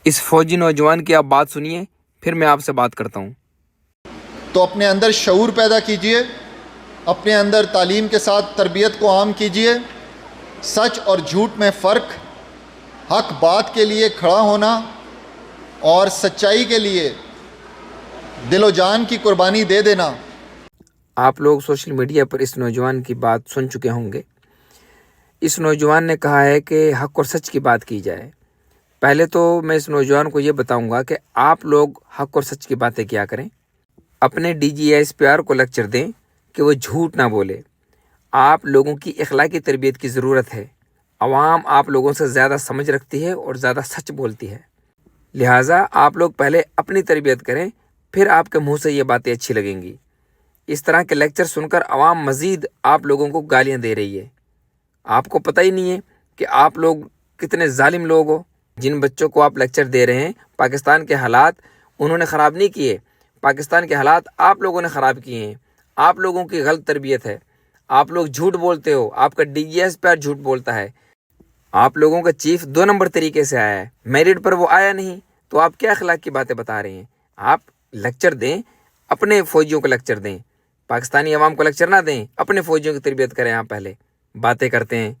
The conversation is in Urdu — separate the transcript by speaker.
Speaker 1: اس فوجی نوجوان کی آپ بات سنیے، پھر میں آپ سے بات کرتا ہوں۔
Speaker 2: تو اپنے اندر شعور پیدا کیجئے، اپنے اندر تعلیم کے ساتھ تربیت کو عام کیجئے، سچ اور جھوٹ میں فرق، حق بات کے لیے کھڑا ہونا اور سچائی کے لیے دل و جان کی قربانی دے دینا۔
Speaker 1: آپ لوگ سوشل میڈیا پر اس نوجوان کی بات سن چکے ہوں گے۔ اس نوجوان نے کہا ہے کہ حق اور سچ کی بات کی جائے۔ پہلے تو میں اس نوجوان کو یہ بتاؤں گا کہ آپ لوگ حق اور سچ کی باتیں کیا کریں، اپنے D G S P R کو لیکچر دیں کہ وہ جھوٹ نہ بولے۔ آپ لوگوں کی اخلاقی تربیت کی ضرورت ہے۔ عوام آپ لوگوں سے زیادہ سمجھ رکھتی ہے اور زیادہ سچ بولتی ہے، لہٰذا آپ لوگ پہلے اپنی تربیت کریں، پھر آپ کے منہ سے یہ باتیں اچھی لگیں گی۔ اس طرح کے لیکچر سن کر عوام مزید آپ لوگوں کو گالیاں دے رہی ہے۔ آپ کو پتہ ہی نہیں ہے کہ آپ لوگ کتنے ظالم لوگ ہو۔ جن بچوں کو آپ لیکچر دے رہے ہیں، پاکستان کے حالات انہوں نے خراب نہیں کیے، پاکستان کے حالات آپ لوگوں نے خراب کیے ہیں۔ آپ لوگوں کی غلط تربیت ہے، آپ لوگ جھوٹ بولتے ہو، آپ کا ڈی جی ایس پہ جھوٹ بولتا ہے، آپ لوگوں کا چیف 2 نمبر طریقے سے آیا ہے، میرٹ پر وہ آیا نہیں، تو آپ کیا اخلاق کی باتیں بتا رہے ہیں؟ آپ لیکچر دیں، اپنے فوجیوں کو لیکچر دیں، پاکستانی عوام کو لیکچر نہ دیں، اپنے فوجیوں کی تربیت کریں۔ آپ پہلے باتیں کرتے ہیں